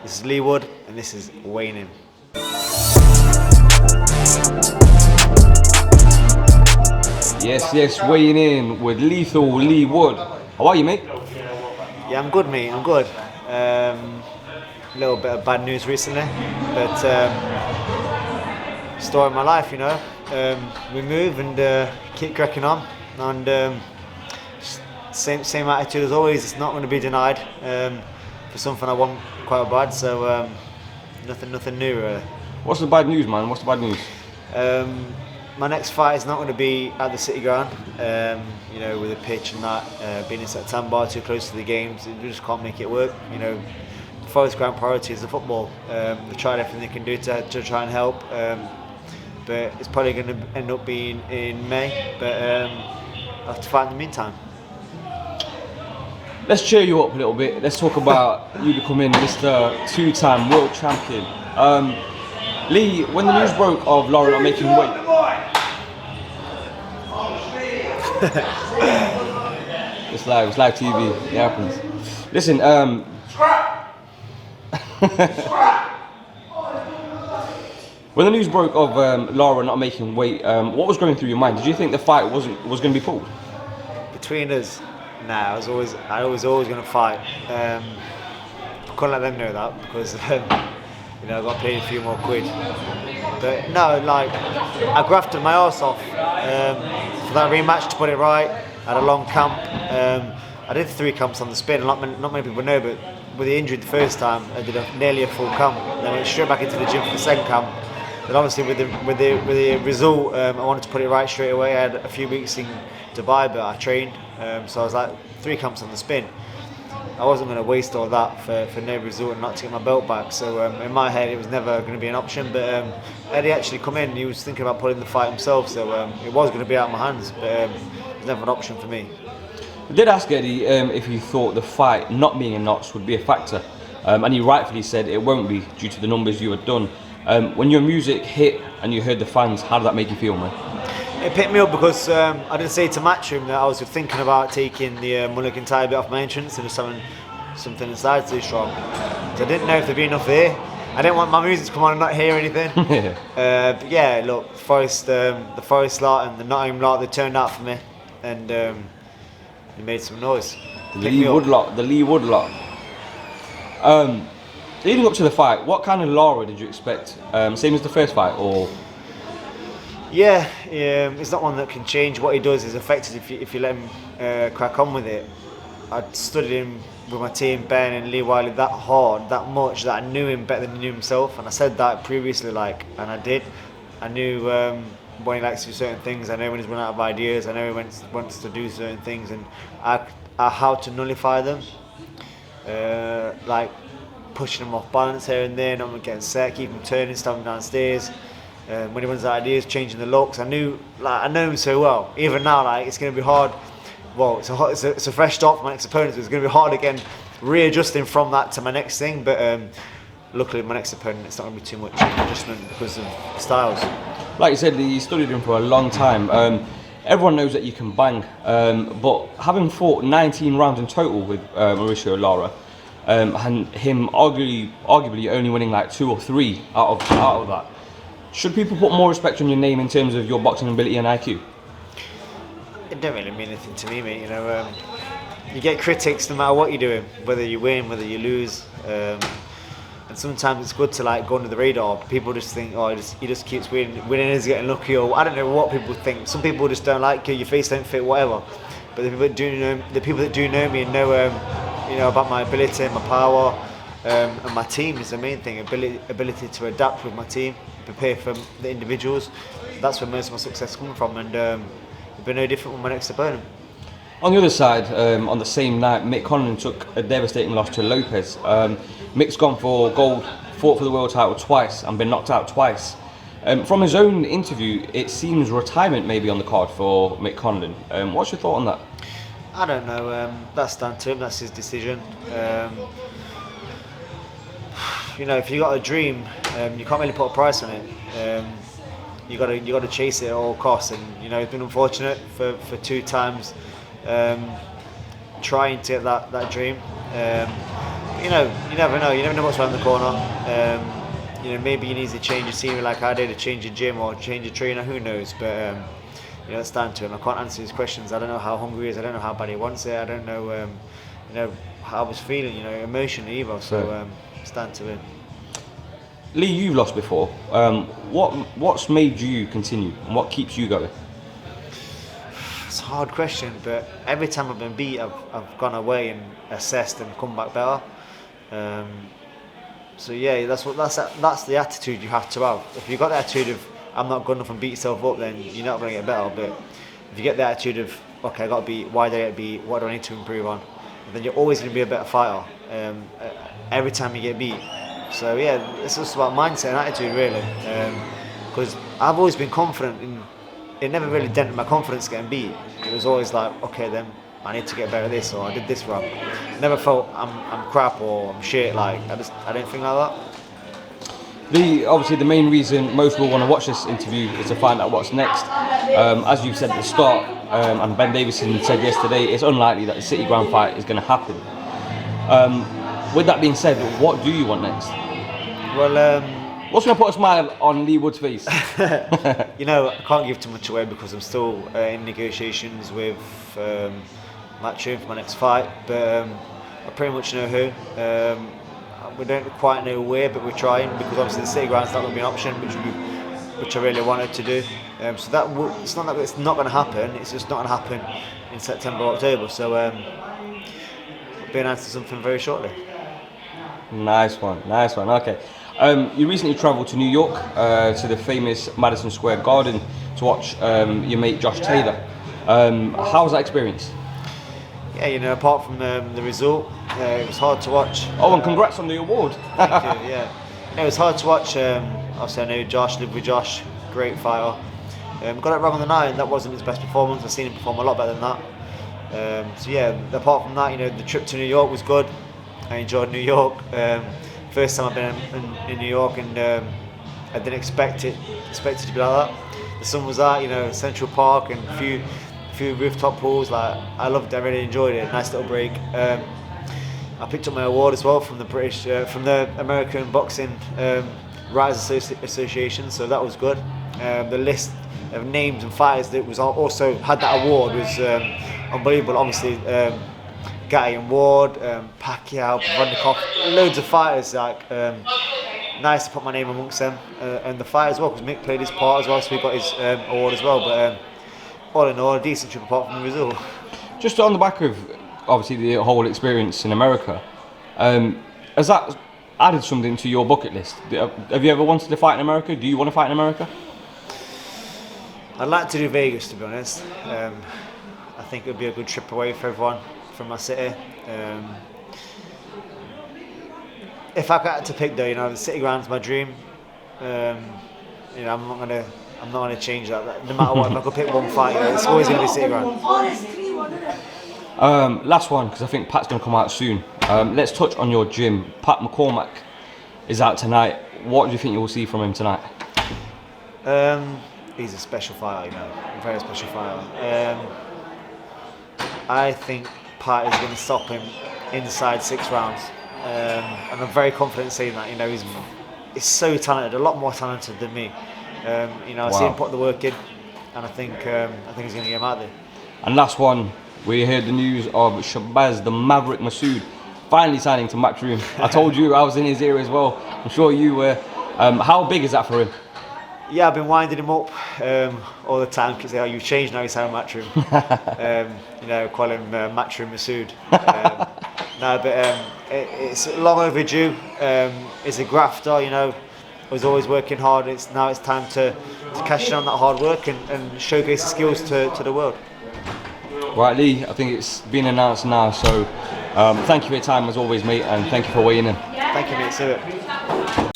This is Leigh, and this is WEIGHIN. Yes, weighing in with lethal Leigh Wood. How are you, mate? Yeah, I'm good, mate. I'm good. A little bit of bad news recently, but story of my life, you know. We move and keep cracking on, and same attitude as always. It's not going to be denied for something I want quite bad. So nothing new really. What's the bad news, man? What's the bad news? My next fight is not going to be at the City Ground, you know, with a pitch and that, being in September, too close to the games, we just can't make it work. You know, the Forest ground priority is the football. They've tried everything they can do to try and help, but it's probably going to end up being in May, but I'll have to fight in the meantime. Let's cheer you up a little bit. Let's talk about you becoming Mr. Two-time world champion. Leigh, when the news broke of Lara not making weight, it's live TV, it happens. Listen, when the news broke of Lara not making weight, what was going through your mind? Did you think the fight was going to be pulled? Between us, nah, I was always going to fight. Couldn't let them know that because you know, I got paid a few more quid. But no, like, I grafted my arse off for that rematch, to put it right. I had a long camp. I did 3 camps on the spin. Not many people know, but with the injury the first time, I did nearly a full camp. Then I went straight back into the gym for the second camp. But obviously with the result, I wanted to put it right straight away. I had a few weeks in Dubai, but I trained. So I was like 3 camps on the spin. I wasn't going to waste all that for no result and not to get my belt back. So in my head, it was never going to be an option. But Eddie actually come in. He was thinking about putting the fight himself. So it was going to be out of my hands, but it was never an option for me. I did ask Eddie if he thought the fight not being in Notts would be a factor, and he rightfully said it won't be due to the numbers you had done. When your music hit and you heard the fans, how did that make you feel, man? It picked me up because I did say to Matchroom that I was thinking about taking the Mullock entire bit off my entrance and just having something inside too strong. So I didn't know if there'd be enough there. I didn't want my music to come on and not hear anything. But yeah, look, the Forest lot and the Nottingham lot, they turned out for me, and they made some noise. The Leigh Wood lot. Leading up to the fight, what kind of Lara did you expect? Same as the first fight, or? Yeah, he's not one that can change. What he does is effective if you let him crack on with it. I'd studied him with my team, Ben and Leigh Wiley, that hard, that much, that I knew him better than he knew himself. And I said that previously, and I did. I knew when he likes to do certain things. I know when he's run out of ideas. I know when he wants to do certain things, and how to nullify them. Like pushing him off balance here and there, not getting set, keep him turning, stop him downstairs. When he runs out of ideas, changing the looks. I know him so well. Even now, it's going to be hard. Well, it's a fresh start for my next opponent, so it's going to be hard again, readjusting from that to my next thing. But luckily, my next opponent, it's not going to be too much adjustment because of styles. Like you said, you studied him for a long time. Everyone knows that you can bang, but having fought 19 rounds in total with Mauricio Lara, and him arguably only winning like 2 or 3 out of that. Should people put more respect on your name in terms of your boxing ability and IQ? It don't really mean anything to me, mate. You know, you get critics no matter what you're doing, whether you win, whether you lose. And sometimes it's good to go under the radar. People just think, oh, he just keeps winning is getting lucky, or I don't know what people think. Some people just don't like you, your face don't fit, whatever. But the people that do know me and know, you know, about my ability and my power. And my team is the main thing, ability to adapt with my team, prepare for the individuals. That's where most of my success comes from, and it'll be no different with my next opponent. On the other side, on the same night, Mick Conlan took a devastating loss to Lopez. Mick's gone for gold, fought for the world title twice and been knocked out twice. From his own interview, it seems retirement may be on the card for Mick Conlan. What's your thought on that? I don't know, that's down to him, that's his decision. You know, if you got a dream, you can't really put a price on it. You got to chase it at all costs, and you know, it's been unfortunate for 2 times trying to get that dream. you know, you never know. You never know what's around the corner. You know, maybe you need to change your scenery like I did, to change your gym or change your trainer. Who knows? But you know, it's down to him. I can't answer his questions. I don't know how hungry he is. I don't know how bad he wants it. I don't know, you know, how I was feeling. You know, emotionally either. So it's down to him. Leigh, you've lost before. What's made you continue, and what keeps you going? It's a hard question, but every time I've been beat, I've gone away and assessed and come back better. So yeah, that's the attitude you have to have. If you've got the attitude of I'm not good enough and beat yourself up, then you're not going to get better. But if you get the attitude of okay, I got to beat. Why do I get beat? What do I need to improve on? Then you're always going to be a better fighter. Every time you get beat. So yeah, it's just about mindset and attitude really. Because I've always been confident in. It never really dented my confidence getting beat. It was always like, okay, then I need to get better at this, or I did this wrong. Never felt I'm crap or I'm shit. Like I didn't think like that. Obviously, the main reason most people want to watch this interview is to find out what's next. As you said at the start, and Bendavison said yesterday, it's unlikely that the City Ground fight is going to happen. With that being said, what do you want next? Well, what's going to put a smile on Leigh Wood's face? you know, I can't give too much away because I'm still in negotiations with Matchroom for my next fight, but I pretty much know who. We don't quite know where, but we're trying because obviously the City Ground's not going to be an option, which I really wanted to do. So that it's not that it's not going to happen. It's just not going to happen in September or October. So we'll be announcing something very shortly. Nice one. Okay. You recently travelled to New York to the famous Madison Square Garden to watch your mate Josh Taylor. How was that experience? Yeah, you know, apart from the result, it was hard to watch. Oh, and congrats on the award. Thank you, yeah. It was hard to watch. Obviously, I know Josh, lived with Josh, great fighter. Got it wrong on the night, and that wasn't his best performance. I've seen him perform a lot better than that. So yeah, apart from that, you know, the trip to New York was good. I enjoyed New York. First time I've been in New York, and I didn't expect it to be like that. The sun was out, you know, Central Park and a few rooftop pools. Like I loved it, I really enjoyed it. Nice little break. I picked up my award as well from the American Boxing Writers Association, so that was good. The list of names and fighters that was also had that award was unbelievable. Obviously. Gatti and Ward, Pacquiao, Vanderkoff, loads of fighters. Like nice to put my name amongst them, and the fight as well, because Mick played his part as well, so we got his award as well. But all in all, a decent trip apart from the result. Just on the back of obviously the whole experience in America, has that added something to your bucket list? Have you ever wanted to fight in America? Do you want to fight in America? I'd like to do Vegas, to be honest. I think it would be a good trip away for everyone from my city. If I got to pick though, you know, the City Ground's my dream. You know, I'm not gonna change that. No matter what, if I could pick one fight, it's always gonna be City Ground. Last one, because I think Pat's gonna come out soon. Let's touch on your gym. Pat McCormack is out tonight. What do you think you will see from him tonight? He's a special fighter, you know, a very special fighter. I think Pat is going to stop him inside 6 rounds, and I'm very confident saying that. You know, he's so talented, a lot more talented than me. You know, I see him put the work in, and I think he's going to get him out there. And last one, we heard the news of Shabazz the Maverick Masood finally signing to Matchroom. I told you I was in his ear as well. I'm sure you were. How big is that for him? Yeah, I've been winding him up all the time because you've changed now. You sound Matchroom. You know, call him Matchroom Masood. No, but it's long overdue. He's a grafter. You know, was always working hard. Now it's time to cash in on that hard work and showcase his skills to the world. Right, Leigh. I think it's been announced now. So thank you for your time as always, mate, and thank you for weighing in. Thank you, mate. See you.